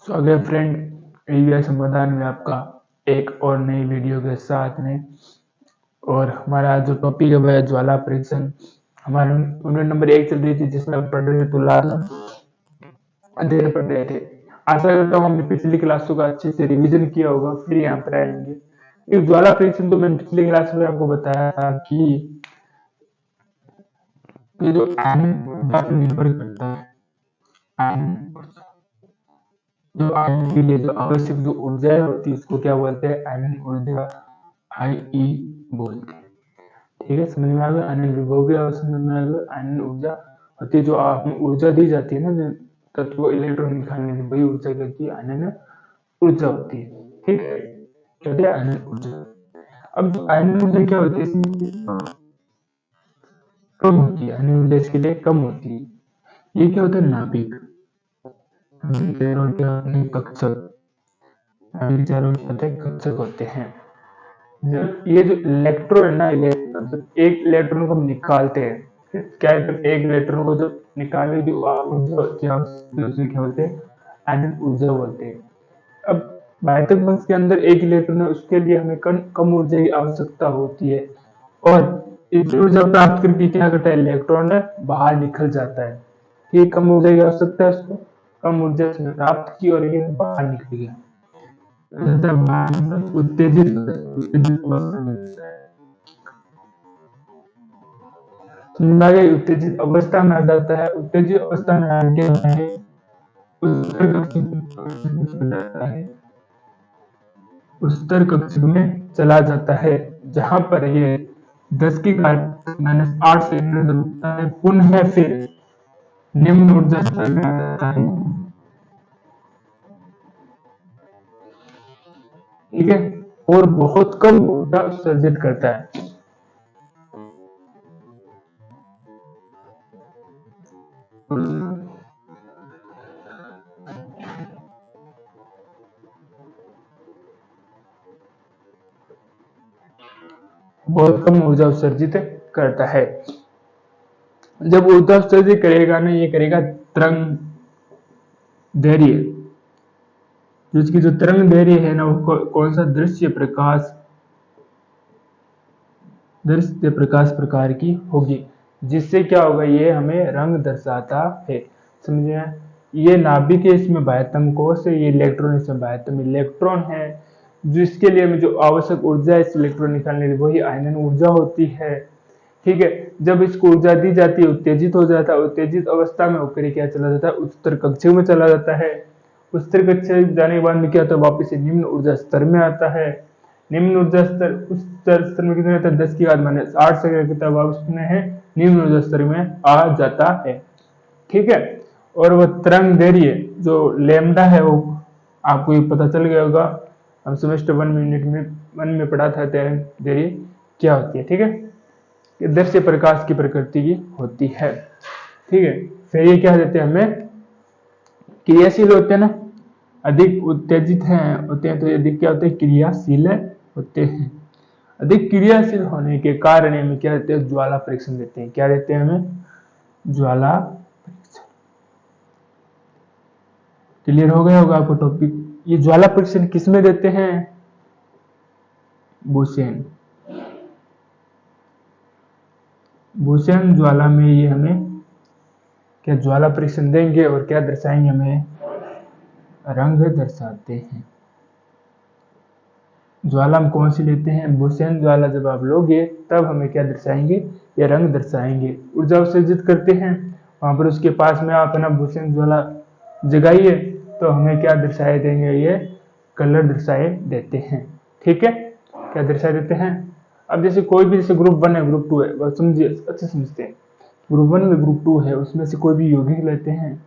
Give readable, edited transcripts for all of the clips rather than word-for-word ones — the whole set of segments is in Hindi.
स्वागत है फ्रेंड, ईवीएस समाधान में आपका एक और नई वीडियो के साथ में। और हमारा जो टॉपिक है वह है ज्वाला परीक्षण। हमारा यूनिट नंबर 1 चल रही थी जिसमें हम पढ़ रहे थे तुलना अध्ययन पढ़ रहे थे। आशा करता हूँ हमने पिछली क्लासों का अच्छे से रिवीजन किया होगा, फिर यहाँ पर आएंगे। एक ज्वाला परीक्षण तो मैंने पिछली क्लास में आपको बताया था कि ये जो आयन ऊर्जा पर निर्भर करता है। आयन जो आयन के लिए जो आवश्यक जो ऊर्जा होती है उसको क्या बोलते हैं? आयन ऊर्जा, आई बोलते हैं। ठीक है, समझ में आ गया। आयन विभव भी समझ में आ गया। आयन ऊर्जा होती है, जो आप ऊर्जा दी जाती है ना, जो तत्व को इलेक्ट्रॉन निकालने में, वही ऊर्जा कहती है आयन ऊर्जा होती है। ठीक है, कहते हैं आयन ऊर्जा। अब जो आयन ऊर्जा क्या होती है, इसमें कम होती है। आयन ऊर्जा इसके लिए कम होती है। ये क्या होता है? नाभिक। कक्षक, चारों कक्षक होते हैं। जब ये जो इलेक्ट्रॉन है ना, एक इलेक्ट्रॉन को हम निकालते हैं, क्या एक इलेक्ट्रॉन को जब निकालने की ऊर्जा होती है उसे क्या बोलते हैं? आयन ऊर्जा बोलते हैं। अब बाह्यतक बंध के अंदर एक इलेक्ट्रॉन है, उसके लिए हमें कम ऊर्जा की आवश्यकता होती है, और इस ऊर्जा प्राप्त करके क्या करता है? इलेक्ट्रॉन बाहर निकल जाता है। ये कम ऊर्जा की आवश्यकता है, उसको कम ऊर्जा से प्राप्त की और ये बाहर निकल गया। उत्तेजित उत्तेजित अवस्था में आ जाता है। उत्तेजित अवस्था में आने के उत्तर कक्ष में चला जाता है, जहां पर ये 10 की घात -8 सेकंड रुकता है। पुनः फिर निम्न ऊर्जा स्तर में आ जाता है। ठीक है, और बहुत कम ऊर्जा उत्सर्जित करता है। बहुत कम ऊर्जा उत्सर्जित करता है। जब ऊर्जा उत्सर्जित करेगा ना, ये करेगा तरंग दैर्घ्य। जिसकी जो तरंग दैर्घ्य है ना, वो कौन सा? दृश्य प्रकाश प्रकार की होगी। जिससे क्या होगा? ये हमें रंग दर्शाता है। समझे? ये नाभिक है, इसमें बाह्यतम कोश है, ये इलेक्ट्रॉन, इसमें बाह्यतम इलेक्ट्रॉन है। जिसके लिए हमें जो आवश्यक ऊर्जा है इस इलेक्ट्रॉन निकालने की, वही आयनन ऊर्जा होती है। ठीक है, जब इसको ऊर्जा दी जाती है, उत्तेजित हो जाता है। उत्तेजित अवस्था में होकर क्या चला जाता है? उच्चतर कक्षक में चला जाता है। उच्चतर कक्षक जाने के बाद में क्या होता है? वापस से निम्न ऊर्जा स्तर में आता है। निम्न ऊर्जा स्तर, उच्च स्तर में कितना रहता है? 10 की घात -8 से कितना वापस में है? निम्न ऊर्जा स्तर में आ जाता है। ठीक है, और वह तरंग दैर्घ्य जो लैम्डा है, वो आपको ये पता चल गया होगा। हम सेमेस्टर 1 में पढ़ा था तरंग दैर्घ्य क्या होती है। ठीक है, ये दृश्य प्रकाश की प्रकृति की होती है। ठीक है, फिर ये क्या देते हैं हमें? क्रियाशील होते हैं ना, अधिक उत्तेजित होते हैं तो अधिक क्या होते हैं? क्रियाशील होते हैं। अधिक क्रियाशील होने के कारण हमें क्या देते हैं? ज्वाला परीक्षण देते हैं। क्या देते हैं हमें? ज्वाला परीक्षण। क्लियर हो गया होगा आपको टॉपिक। ये ज्वाला परीक्षण किसमें देते हैं? बुसेन ज्वाला में ये हमें क्या ज्वाला परीक्षण देंगे और क्या दर्शाएंगे? हमें रंग दर्शाते हैं। ज्वाला हम कौन सी लेते हैं? बुसेन ज्वाला जब आप लोगे तब हमें क्या दर्शाएंगे? ये रंग दर्शाएंगे। ऊर्जा उत्सर्जित करते हैं, वहां पर उसके पास में आप है ना बुसेन ज्वाला जगाइए तो हमें क्या दर्शाए देंगे? ये कलर दर्शाए देते हैं। ठीक है, क्या दर्शाए देते हैं? अब जैसे कोई भी, जैसे ग्रुप 1 है, ग्रुप 2 है, बस समझिए, अच्छे समझते हैं। ग्रुप 1 में ग्रुप 2 है, उसमें से कोई भी यौगिक लेते हैं,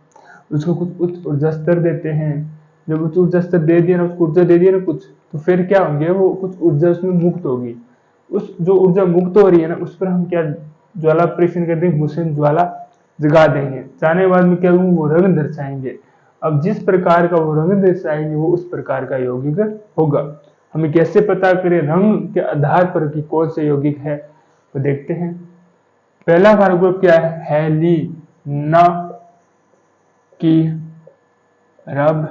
उसको कुछ उच्च ऊर्जा स्तर देते हैं। जब उच्च ऊर्जा स्तर दे दिया ना, उसको ऊर्जा दे दिया ना कुछ, तो फिर क्या होंगे? वो कुछ ऊर्जा उसमें मुक्त होगी। उस जो ऊर्जा मुक्त हो रही है ना, उस पर हम क्या ज्वाला परीक्षण कर देंगे? बुसेन ज्वाला जगा देंगे। जाने के बाद में क्या होंगे? वो रंग दर्शाएंगे। अब जिस प्रकार का वो रंग दर्शाएंगे, वो उस प्रकार का यौगिक होगा। हमें कैसे पता करें रंग के आधार पर कि कौन से यौगिक है? तो देखते हैं। पहला हमारा ग्रुप क्या है? हेलिना की रब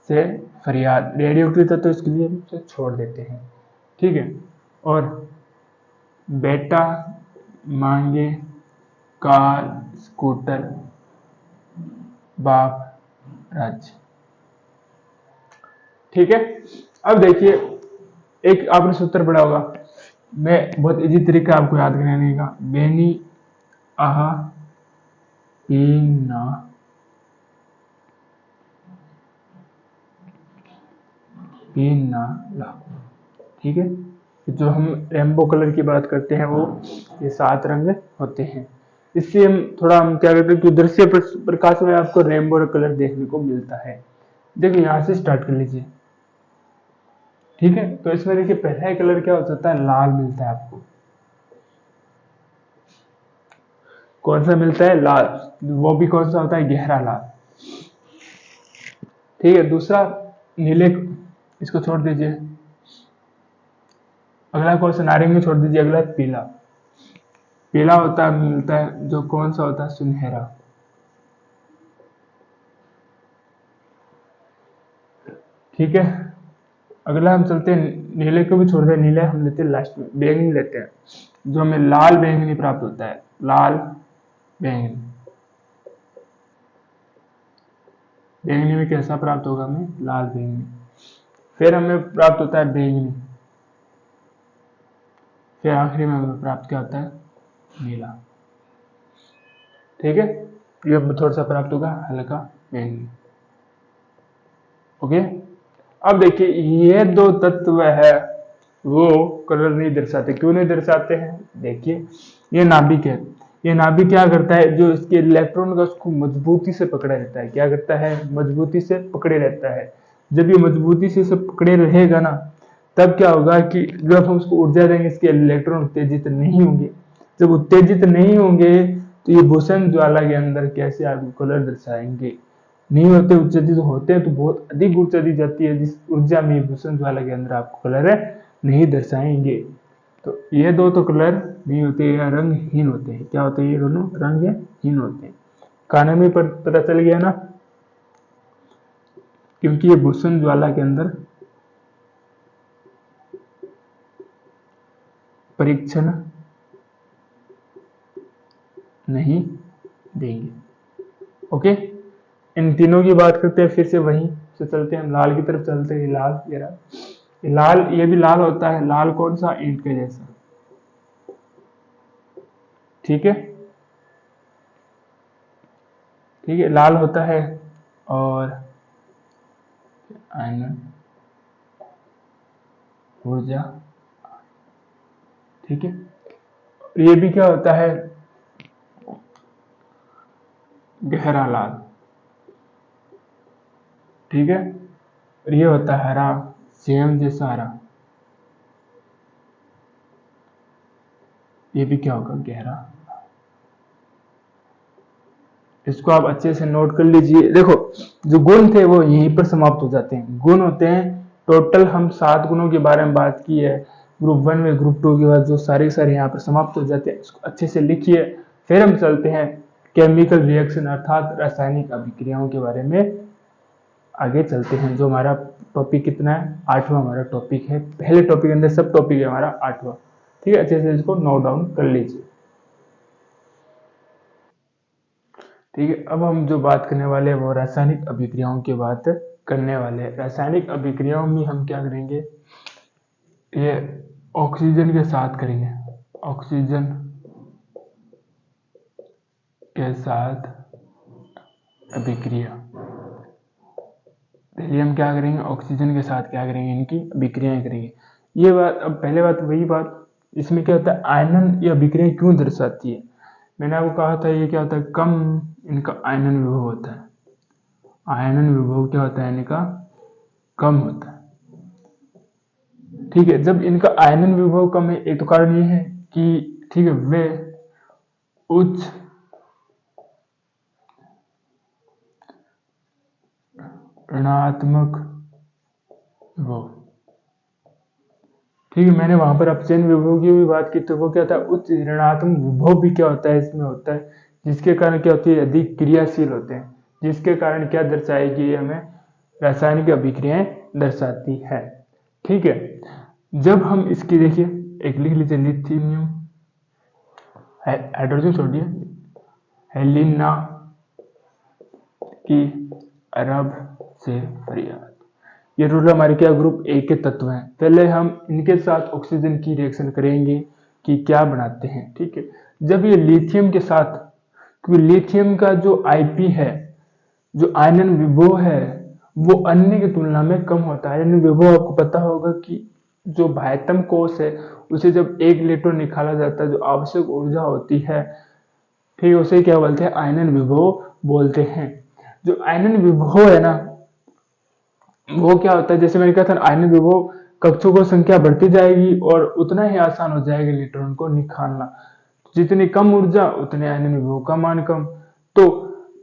से फरियाद, रेडियो एक्टिव तत्व इसके लिए हम इसे छोड़ देते हैं। ठीक है, और बेटा मांगे कार स्कूटर बाप राज्य। ठीक है, अब देखिए एक आपने सूत्र पढ़ा होगा, मैं बहुत इजी तरीका आपको याद कराने का, बेनी आहा पीना पीना ला। ठीक है, जो हम रेनबो कलर की बात करते हैं वो ये 7 रंग होते हैं। इससे हम क्या करते हैं कि दृश्य प्रकाश में आपको रेनबो कलर देखने को मिलता है। देखिए यहाँ से स्टार्ट कर लीजिए। ठीक है, तो इसमें देखिए पहला ही कलर क्या हो जाता है, लाल मिलता है आपको। कौन सा मिलता है, लाल, वो भी कौन सा होता है, गहरा लाल। ठीक है, दूसरा नीले, इसको छोड़ दीजिए। अगला कौन सा, नारंगी छोड़ दीजिए, अगला पीला। पीला होता है मिलता है जो कौन सा होता है, सुनहरा। ठीक है, अगला हम चलते हैं, नीले को भी छोड़ दें, नीले हम लेते हैं लास्ट में, बैंगनी लेते हैं, जो हमें लाल बैंगनी प्राप्त होता है, लाल बैंगनी। बैंगनी में कैसा प्राप्त होगा हमें, लाल बैंगनी। फिर हमें प्राप्त होता है बैंगनी, फिर आखिरी में हमें प्राप्त क्या होता है, नीला। ठीक है, ये थोड़ा सा प्राप्त होगा हल्का बैंगनी। ओके, अब देखिए ये 2 तत्व है वो कलर नहीं दर्शाते। क्यों नहीं दर्शाते हैं, देखिए ये नाभिक है, ये नाभिक क्या करता है, जो इसके इलेक्ट्रॉन का उसको मजबूती से पकड़े रहता है। क्या करता है, मजबूती से पकड़े रहता है। जब ये मजबूती से पकड़े रहेगा ना, तब क्या होगा कि जब हम उसको ऊर्जा देंगे, इसके इलेक्ट्रॉन उत्तेजित नहीं होंगे। जब उत्तेजित नहीं होंगे तो ये भूषण ज्वाला के अंदर कैसे आपको कलर दर्शाएंगे, नहीं होते। उत्तेजित होते हैं तो बहुत अधिक ऊर्जा दी जाती है, जिस ऊर्जा में भूषण ज्वाला के अंदर आपको कलर नहीं दर्शाएंगे। तो ये 2 तो कलर नहीं होते, या रंगहीन होते हैं। क्या होते हैं, ये दोनों रंगहीन होते हैं। कारण में पता चल गया ना, क्योंकि ये भूषण ज्वाला के अंदर परीक्षण नहीं देंगे। ओके, इन तीनों की बात करते हैं, फिर से वहीं से चलते हैं, हम लाल की तरफ चलते हैं। लाल, ये लाल, ये भी लाल होता है। लाल कौन सा, ईंट के जैसा। ठीक है, ठीक है, लाल होता है। और आयनन ऊर्जा, ठीक है, ये भी क्या होता है, गहरा लाल। ठीक है, और ये होता है हरा, सेम जैसा हरा। ये भी क्या होगा, गहरा। इसको आप अच्छे से नोट कर लीजिए। देखो जो गुण थे वो यहीं पर समाप्त हो जाते हैं। गुण होते हैं टोटल, हम 7 गुणों के बारे में बात की है ग्रुप 1 में। ग्रुप 2 के बाद जो सारे यहाँ पर समाप्त हो जाते हैं, इसको अच्छे से लिखिए। फिर हम चलते हैं केमिकल रिएक्शन अर्थात रासायनिक अभिक्रियाओं के बारे में आगे चलते हैं। जो हमारा टॉपिक कितना है, 8वां हमारा टॉपिक है। पहले टॉपिक के अंदर सब टॉपिक है हमारा 8वां। ठीक है, अच्छे से इसको नोट डाउन कर लीजिए। ठीक है, अब हम जो बात करने वाले हैं वो रासायनिक अभिक्रियाओं की बात करने वाले हैं। रासायनिक अभिक्रियाओं में हम क्या करेंगे, ये ऑक्सीजन के साथ करेंगे, ऑक्सीजन के साथ अभिक्रिया। पहले हम क्या करेंगे, ऑक्सीजन के साथ क्या करेंगे, इनकी अभिक्रियाएं करेंगे। ये बात, अब पहले बात वही बात, इसमें क्या होता है, आयनन ये अभिक्रियाएं क्यों दर्शाती है। मैंने आपको कहा था ये क्या होता है, कम इनका आयनन विभव होता है। आयनन विभव क्या होता है, इनका कम होता है। ठीक है, जब इनका आयनन विभव कम है, एक तो कारण ये है कि ठीक है वे उच्च ऋणात्मक विभव। ठीक है, मैंने वहां पर अपचयन विभव की भी बात की, तो वो क्या था, उच्च ऋणात्मक विभव भी क्या होता है, इसमें होता है, जिसके कारण क्या होती है, अधिक क्रियाशील होते हैं, जिसके कारण क्या दर्शाएगी हमें, रासायनिक अभिक्रियाएं दर्शाती है। ठीक है, जब हम इसकी देखिए एक लिख लीजिए, लिथियम हाइड्रोजन सोडियम हेलिना की अरब से फरियाद, ये टोटल हमारे क्या ग्रुप ए के तत्व हैं। पहले हम इनके साथ ऑक्सीजन की रिएक्शन करेंगे कि क्या बनाते हैं। ठीक है, जब ये लिथियम के साथ, क्योंकि लिथियम का जो आईपी है, जो आयनन विभव है, वो अन्य की तुलना में कम होता है। आयनन विभव आपको पता होगा कि जो बाह्यतम कोश है उसे जब एक इलेक्ट्रॉन निकाला जाता है, जो आवश्यक ऊर्जा होती है, ठीक, उसे क्या बोलते हैं, आयनन विभव बोलते हैं। जो आयनन विभव है ना, वो क्या होता है, जैसे मैंने कहा था, आयनन विभव कक्षों की संख्या बढ़ती जाएगी और उतना ही आसान हो जाएगा इलेक्ट्रॉन को निकालना। जितनी कम ऊर्जा उतने आयनन विभव का मान कम, तो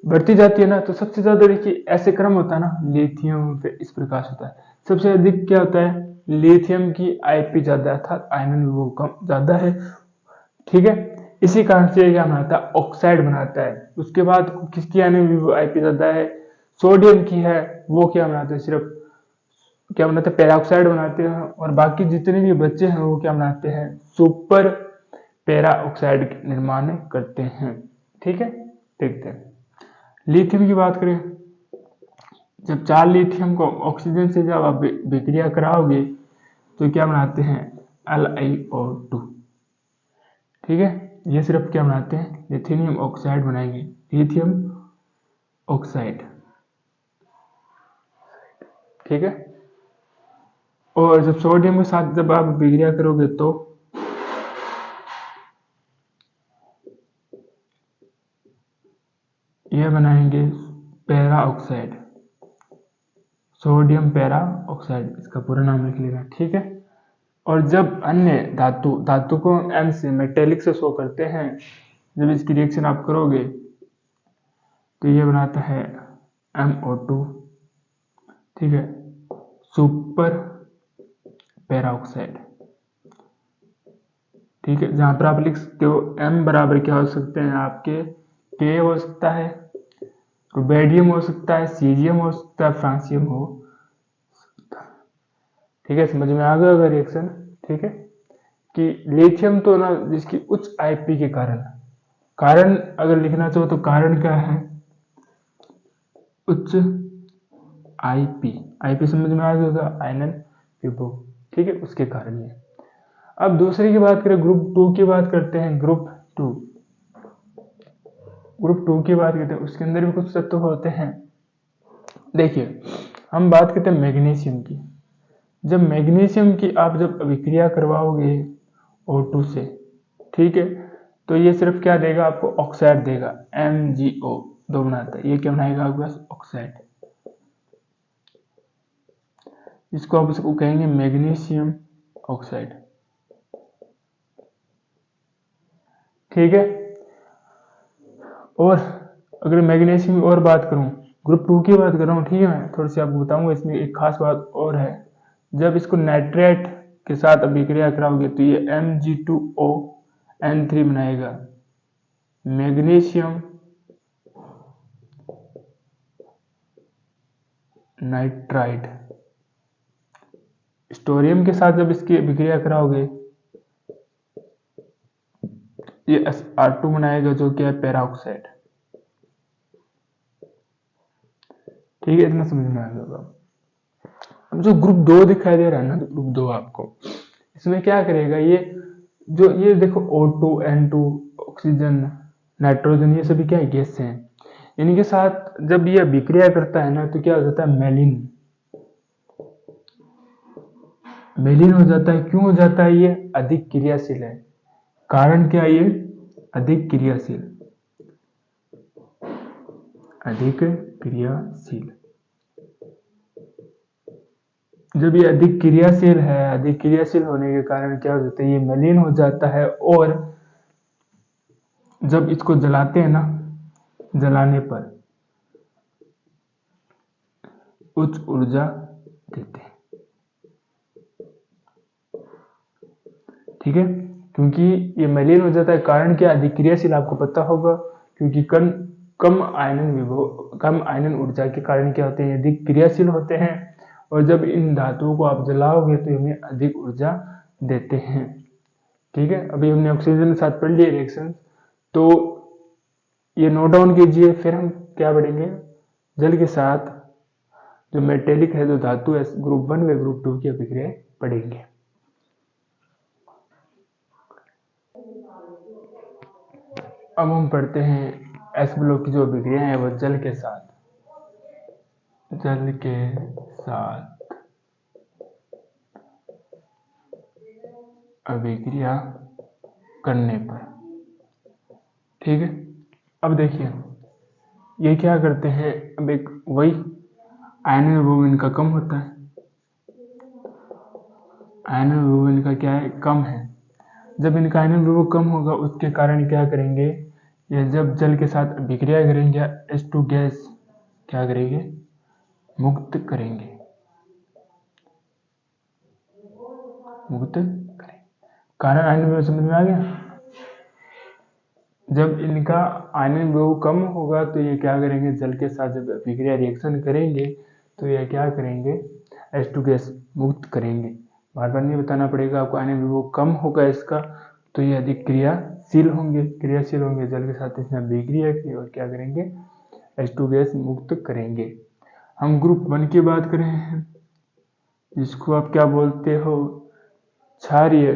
बढ़ती जाती है ना। तो सबसे ज्यादा देखिए ऐसे क्रम होता है ना, लिथियम पे इस प्रकार से होता है। सबसे अधिक क्या होता है, लिथियम की आईपी ज्यादा अर्थात आयनन विभव कम ज्यादा है। ठीक है, इसी कारण से क्या बनाता है, ऑक्साइड बनाता है। उसके बाद किसकी आयनन विभव आईपी ज्यादा है, सोडियम की है, वो क्या बनाते हैं, सिर्फ क्या बनाते हैं, पेरोक्साइड बनाते हैं। और बाकी जितने भी बच्चे हैं वो क्या बनाते हैं, सुपर पेरा ऑक्साइड निर्माण करते हैं। ठीक है, देखते हैं लिथियम की बात करें। जब 4 लिथियम को ऑक्सीजन से जब आप विक्रिया कराओगे तो क्या बनाते हैं, LiO2। ठीक है, ये सिर्फ क्या बनाते हैं, लिथियम ऑक्साइड बनाएंगे, लिथियम ऑक्साइड। ठीक है, और जब सोडियम के साथ जब आप विक्रिया करोगे तो यह बनाएंगे para oxide, sodium para oxide, इसका पूरा नाम लिख लेना। ठीक है, और जब अन्य धातु को M से मेटेलिक से शो करते हैं, जब इसकी रिएक्शन आप करोगे तो ये बनाता है MO2। ठीक है, सुपर पैरा ऑक्साइड। ठीक है, जहां पर आप लिख सकते हो M बराबर क्या हो सकते हैं आपके, K हो सकता है, रुबेडियम हो सकता है, सीरियम हो सकता है, फ्रांसियम हो सकता है। ठीक है, समझ में आ गया होगा रिएक्शन। ठीक है, कि लिथियम तो ना जिसकी उच्च आईपी के कारण अगर लिखना चाहो तो कारण क्या है, उच्च आईपी। आईपी समझ में आ गया होगा, आयनन विभव। ठीक है, उसके कारण ये। अब दूसरे की बात करें, ग्रुप 2 की बात करते हैं। ग्रुप 2 की बात करते हैं, उसके अंदर भी कुछ तत्व होते हैं। देखिए हम बात करते हैं मैग्नीशियम की। जब मैग्नीशियम की आप जब अभिक्रिया करवाओगे O2 से, ठीक है, तो ये सिर्फ क्या देगा आपको, ऑक्साइड देगा, MgO2 बनाता है। ये क्या बनाएगा आपके पास, ऑक्साइड। इसको आप इसको कहेंगे मैग्नीशियम ऑक्साइड। ठीक है, और अगर मैग्नीशियम की और बात करूं, ग्रुप 2 की बात कर रहा हूँ। ठीक है, मैं थोड़ी सी आपको बताऊंगा, इसमें एक खास बात और है। जब इसको नाइट्रेट के साथ अभिक्रिया कराओगे तो ये Mg2O बनाएगा, मैग्नीशियम नाइट्राइड। स्टोरियम के साथ जब इसकी अभिक्रिया कराओगे ये Sr2 बनाएगा, जो कि है पेरोक्साइड। ठीक है, इतना समझ में आ गया होगा। अब जो ग्रुप 2 दिखाई दे रहा है ना, ग्रुप 2 आपको, इसमें क्या करेगा, ये जो ये देखो O2 N2 ऑक्सीजन नाइट्रोजन, ये सभी क्या है, गैस हैं। इनके साथ जब ये अभिक्रिया करता है ना तो क्या हो जाता है, मेलिन हो जाता है। क्यों हो जाता है, ये अधिक क्रियाशील है। कारण क्या है, ये अधिक क्रियाशील, अधिक क्रियाशील। जब ये अधिक क्रियाशील है, अधिक क्रियाशील होने के कारण क्या हो जाता है, ये मलिन हो जाता है। और जब इसको जलाते हैं ना, जलाने पर उच्च ऊर्जा देते हैं। ठीक है, क्योंकि ये मलिन हो जाता है, कारण क्या, अधिक क्रियाशील, आपको पता होगा, क्योंकि कण कम आयनन ऊर्जा के कारण क्या होते हैं, अधिक क्रियाशील होते हैं, और जब इन धातुओं को आप जलाओगे तो इन्हें अधिक ऊर्जा देते हैं। ठीक है, अभी हमने ऑक्सीजन के साथ पढ़ लिए रिएक्शन, तो ये नोट डाउन कीजिए। फिर हम क्या पढ़ेंगे, जल के साथ जो मेटेलिक है, जो धातु है, ग्रुप 1 व ग्रुप 2 की अभिक्रिया पढ़ेंगे। अब हम पढ़ते हैं एस ब्लॉक की जो अभिक्रिया है वो जल के साथ अभिक्रिया करने पर। ठीक है, अब देखिए ये क्या करते हैं, अब एक वही आयनन विभव इनका कम होता है, आयनन विभव इनका क्या है, कम है। जब इनका आयनन विभव कम होगा उसके कारण क्या करेंगे, ये जब जल के साथ अभिक्रिया करेंगे H2 गैस क्या करेंगे, मुक्त करेंगे। कारण आयनन विभव समझ में आ गया। जब इनका आयनन विभव कम होगा तो ये क्या करेंगे, जल के साथ जब अभिक्रिया रिएक्शन करेंगे तो ये क्या करेंगे, H2 गैस मुक्त करेंगे। बार बार नहीं बताना पड़ेगा आपको, आयनन विभव कम होगा इसका तो ये अधिक क्रियाशील होंगे, जल के साथ इसमें अभिक्रिया की और क्या करेंगे, H2 गैस मुक्त करेंगे। हम ग्रुप 1 की बात कर रहे हैं, जिसको आप क्या बोलते हो, क्षारीय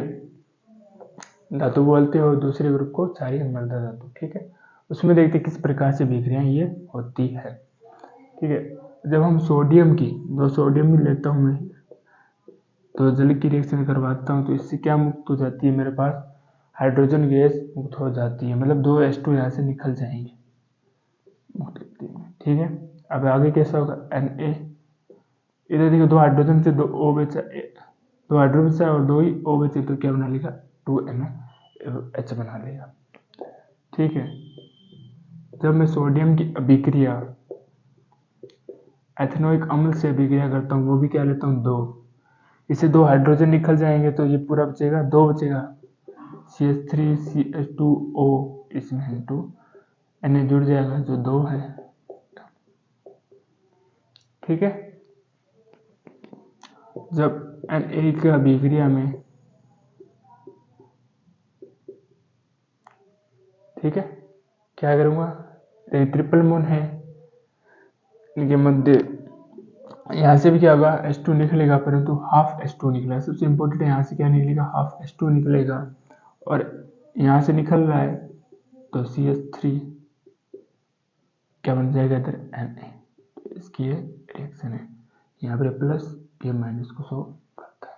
धातु बोलते हो, दूसरे ग्रुप को क्षारीय मृदा धातु। ठीक है, उसमें देखते किस प्रकार से अभिक्रियाएं ये होती है। ठीक है, जब हम सोडियम की, दो सोडियम भी लेता हूँ मैं, तो जल की रिएक्शन करवाता हूँ तो इससे क्या मुक्त हो जाती है, मेरे पास हाइड्रोजन गैस मुक्त हो जाती है, मतलब 2 H2 यहाँ से निकल जाएंगे। ठीक है, अब आगे कैसा होगा, Na, इधर देखो 2 हाइड्रोजन से 2 O बचा, 2 हाइड्रोजन से और 2 ही O बचे तो क्या बना लेगा, 2NH बना लेगा। ठीक है, जब मैं सोडियम की अभिक्रिया एथेनोइक अम्ल से अभिक्रिया करता हूँ, वो भी क्या लेता हूँ, 2, इससे 2 हाइड्रोजन निकल जाएंगे तो ये पूरा बचेगा, 2 बचेगा, CH3CH2O, इसमें N2 Na जुड़ जाएगा जो 2 है। ठीक है, जब Na की अभिक्रिया में, ठीक है, क्या करूँगा, ट्रिपल बॉन्ड है इनके मध्य, यहाँ से भी क्या होगा, H2 निकलेगा, परंतु हाफ H2 निकलेगा। सबसे इंपॉर्टेंट है, यहाँ से क्या निकलेगा, हाफ H2 निकलेगा, और यहाँ से निकल रहा है तो CH3 क्या बन जाएगा, इधर Na, इसकी ये रिएक्शन है, यहाँ पर प्लस ये माइनस को शो करता है।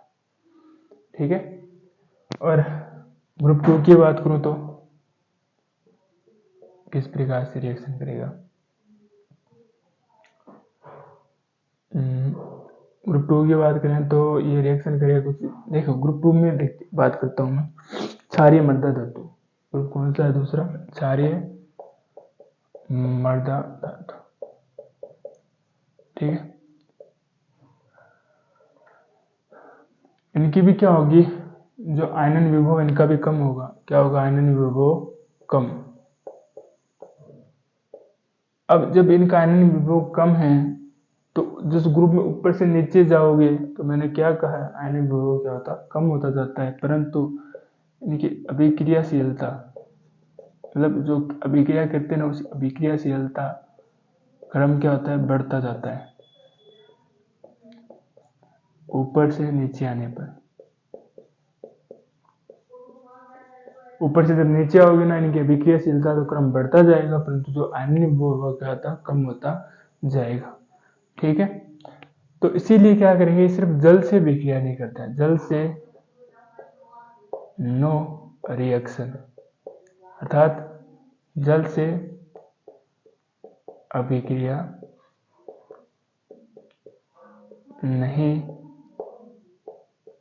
ठीक है, और ग्रुप 2 की बात करूँ तो किस प्रकार से रिएक्शन करेगा, ग्रुप 2 की बात करें तो ये रिएक्शन करेगा कुछ, देखो ग्रुप 2 में बात करता हूँ मैं, क्षारीय मृदा धातु, ग्रुप कौन सा है, दूसरा क्षारीय मृदा धातु। ठीक है, इनकी भी क्या होगी, जो आयनन विभव इनका भी कम होगा, क्या होगा, आयनन विभव कम। अब जब इनका आयनन विभव कम है तो जिस ग्रुप में ऊपर से नीचे जाओगे तो मैंने क्या कहा, आयनन विभव क्या होता, कम होता जाता है, परंतु इनकी अभिक्रियाशीलता, मतलब जो अभिक्रिया करते हैं ना, उस अभिक्रियाशीलता क्रम क्या होता है, बढ़ता जाता है ऊपर से नीचे आने पर। ऊपर से जब नीचे आओगे ना, इनकी अभिक्रियाशीलता तो क्रम बढ़ता जाएगा, परंतु जो आयनन विभव क्या होता, कम होता जाएगा। ठीक है, तो इसीलिए क्या करेंगे, सिर्फ जल से अभिक्रिया नहीं करता है, जल से नो रिएक्शन, अर्थात जल से अभिक्रिया नहीं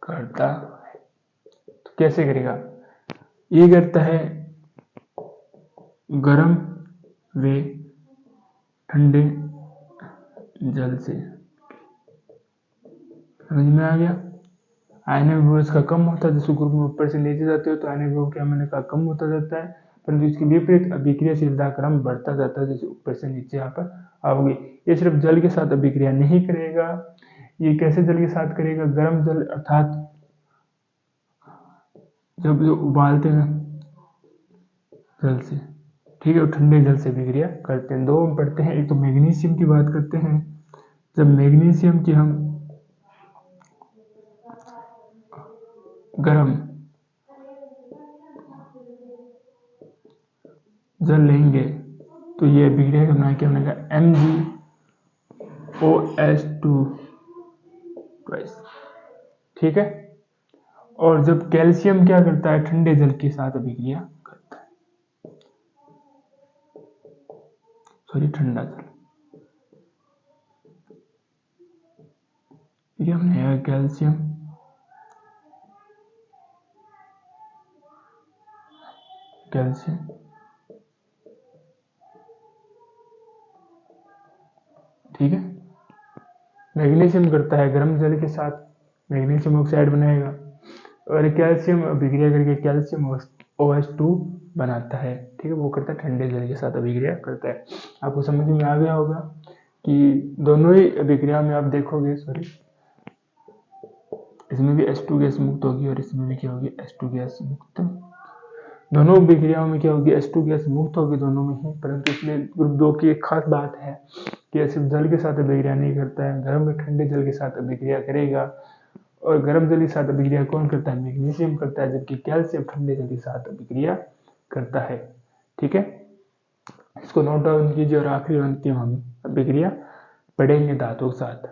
करता। तो कैसे करेगा, ये करता है गर्म व ठंडे जल से। समझ में आ गया, आयनन विभव इसका कम होता है, जिस ग्रुप में ऊपर से नीचे जाते हो तो आयनन विभव क्या मैंने कहा, कम होता जाता है, परंतु इसके विपरीत अभिक्रियाशीलता क्रम बढ़ता जाता है, जैसे ऊपर से नीचे यहाँ पर आओगे। ये सिर्फ जल के साथ अभिक्रिया नहीं करेगा, ये कैसे जल के साथ करेगा, गर्म जल अर्थात जब जो उबालते हैं जल से, ठीक है, ठंडे जल से अभिक्रिया करते हैं। दो हम पढ़ते हैं, एक तो मैग्नीशियम की बात करते हैं। जब मैग्नीशियम की हम गर्म जल लेंगे तो ये अभिक्रिया करना क्या बनेगा, MgOH2 ट्वाइस, ठीक है। और जब कैल्शियम क्या करता है, ठंडे जल के साथ अभिक्रिया करता है, सॉरी ठंडा जल, ये हमने कैल्शियम कैल्शियम ठीक है। मैग्नीशियम करता है गर्म जल के साथ मैग्नीशियम ऑक्साइड बनाएगा, और कैल्शियम अभिक्रिया करके कैल्शियम OH2 बनाता है, ठीक है, वो करता है ठंडे जल के साथ अभिक्रिया करता है। आपको समझ में आ गया होगा कि दोनों ही अभिक्रिया में आप देखोगे, सॉरी इसमें भी H2 गैस मुक्त होगी और इसमें भी क्या होगी, H2 गैस मुक्त। दोनों अभिक्रियाओं में क्या होगी, H2 गैस मुक्त होगी दोनों में ही, परंतु इसमें ग्रुप 2 की एक खास बात है कि यह सिर्फ जल के साथ अभिक्रिया नहीं करता है, गर्म या ठंडे जल के साथ अभिक्रिया करेगा। और गर्म जल के साथ अभिक्रिया कौन करता है, मैग्नीशियम करता है, जबकि कैल्शियम ठंडे जल के साथ अभिक्रिया करता है, ठीक है। इसको नोट डाउन कीजिए और आखिरी अंतिम हम अभिक्रिया पढ़ेंगे धातु के साथ।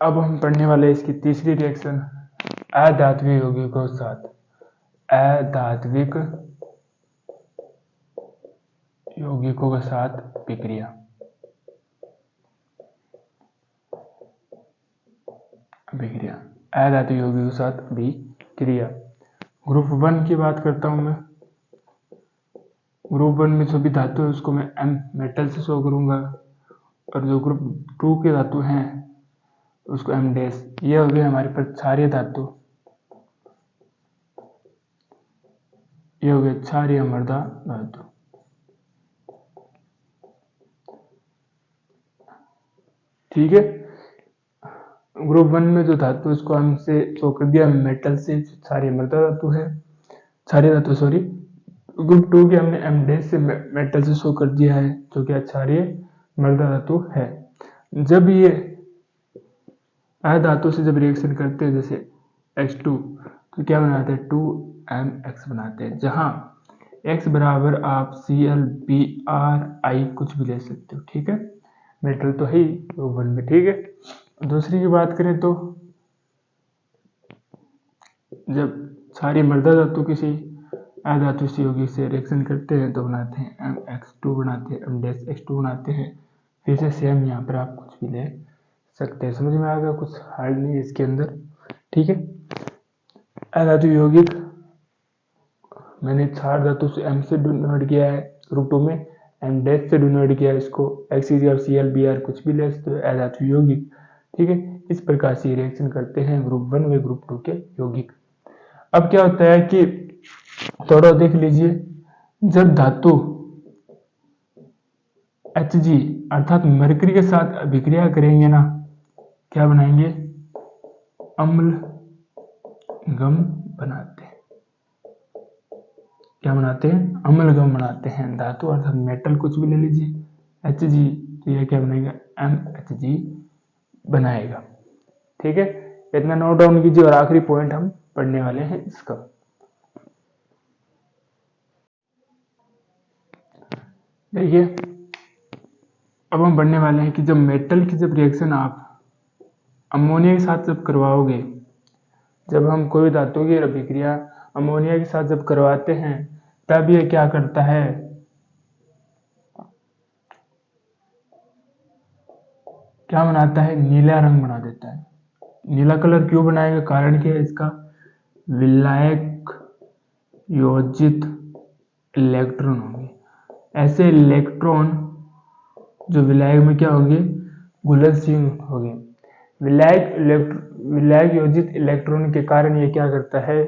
अब हम पढ़ने वाले इसकी तीसरी रिएक्शन अधात्विक यौगिकों के साथ, अधात्विक यौगिकों के साथ अभिक्रिया। अधात्विक यौगिकों के साथ अभिक्रिया। ग्रुप 1 की बात करता हूं मैं। ग्रुप 1 में जो भी धातु है उसको मैं M मेटल से शो करूंगा, और जो ग्रुप 2 के धातु हैं उसको M डैश। ये हो गए हमारे पास क्षारीय धातु, ये हो गया क्षारीय मृदा धातु, ठीक है। ग्रुप 1 में जो धातु इसको हमसे शो कर दिया मेटल से, क्षारीय मृदा धातु है, क्षारीय धातु सॉरी। ग्रुप 2 के हमने M डैश से मेटल से शो कर दिया है, जो कि क्षारीय मृदा धातु है। जब ये अधातु से जब रिएक्शन करते हैं जैसे H2, तो क्या बनाते हैं, 2MX बनाते हैं, जहां X बराबर आप Cl Br I कुछ भी ले सकते हो, ठीक है। मेटल तो है ही ग्रुप 1 में, ठीक है। दूसरी की बात करें तो जब क्षारीय मृदा धातु किसी अधातु से यौगिक से रिएक्शन करते हैं तो बनाते हैं MX2 बनाते हैं, M डैश X2 बनाते हैं। फिर से सेम यहाँ पर आप कुछ भी ले सकते हैं। समझ में आ गया, कुछ हार्ड नहीं है इसके अंदर, ठीक है। अधातु यौगिक मैंने क्षार धातु से M से डिनोट किया है, ग्रुप 2 में M डैश से डिनोट किया है, इसको XCl और Cl Br कुछ भी ले सकते हो, अधातु यौगिक, ठीक है। इस प्रकार से रिएक्शन करते हैं ग्रुप 1 व ग्रुप 2 के यौगिक। अब क्या होता है कि थोड़ा देख लीजिए, जब धातु Hg अर्थात मरकरी के साथ अभिक्रिया करेंगे ना, क्या बनाएंगे, अम्ल गम बनाते हैं। क्या बनाते हैं, अम्ल गम बनाते हैं। धातु अर्थात मेटल कुछ भी ले लीजिए, Hg, तो यह क्या बनेगा, MHg बनाएगा, ठीक है। इतना नोट डाउन कीजिए और आखिरी पॉइंट हम पढ़ने वाले हैं इसका। देखिए अब हम पढ़ने वाले हैं कि जब मेटल की जब रिएक्शन आप अमोनिया के साथ जब करवाओगे, जब हम कोई धातु की अभिक्रिया अमोनिया के साथ जब करवाते हैं तब ये क्या करता है, क्या बनाता है, नीला रंग बना देता है। नीला कलर क्यों बनाएगा, कारण क्या है इसका, विलायक योजित इलेक्ट्रॉन होंगे। ऐसे इलेक्ट्रॉन जो विलायक में क्या होंगे, घुलनशील होंगे। विलायक योजित इलेक्ट्रॉन के कारण ये क्या करता है,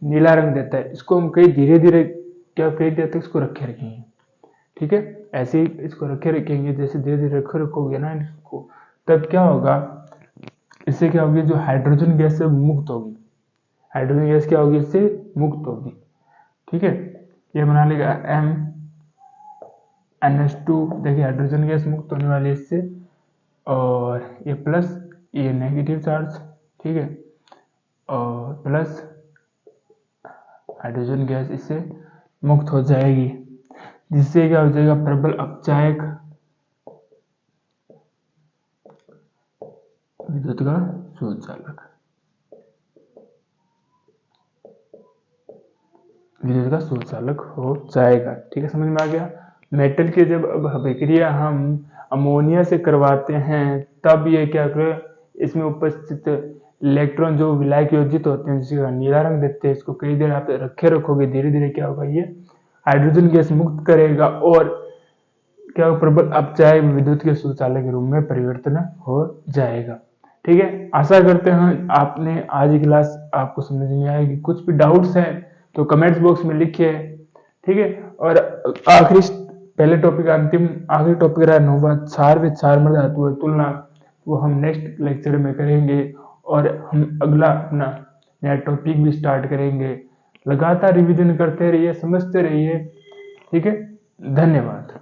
नीला रंग देता है। इसको हम कहीं धीरे धीरे क्या फेंक देते हैं, इसको रखे रखेंगे, ठीक है। ऐसे ही इसको रखे रखेंगे, जैसे धीरे धीरे रखे रखोगे ना इसको, तब क्या होगा, इससे क्या होगी, जो हाइड्रोजन गैस से मुक्त होगी, हाइड्रोजन गैस क्या होगी, इससे मुक्त होगी, ठीक है। ये बना लेगा MnH2, देखिए हाइड्रोजन गैस मुक्त होने वाली है इससे, और ये प्लस, ये नेगेटिव चार्ज, ठीक है, और प्लस हाइड्रोजन गैस इससे मुक्त हो जाएगी, जिससे क्या हो जाएगा, प्रबल अपचायक विद्युत का सुचालक, विद्युत का सुचालक हो जाएगा, ठीक है, समझ में आ गया। मेटल की जब अब अभिक्रिया हम अमोनिया से करवाते हैं, तब ये क्या करे, इसमें उपस्थित इलेक्ट्रॉन जो विलायक योजित होते हैं, जिसका नीला रंग देते हैं, इसको कई देर आप रखे रखोगे, धीरे धीरे क्या होगा, ये हाइड्रोजन गैस मुक्त करेगा और क्या प्रबल अपचायक विद्युत के सुचालक के रूप में परिवर्तन हो जाएगा, ठीक है। आशा करते हैं आपने आज की क्लास आपको समझ में आएगी। कुछ भी डाउट्स हैं तो कमेंट्स बॉक्स में लिखिए, ठीक है। और आखिरी पहले टॉपिक अंतिम आखिरी टॉपिक रहा नौवा क्षार व क्षारमय धातु तुलना, वो हम नेक्स्ट लेक्चर में करेंगे, और हम अगला अपना नया टॉपिक भी स्टार्ट करेंगे। लगातार रिवीजन करते रहिए, समझते रहिए, ठीक है। धन्यवाद।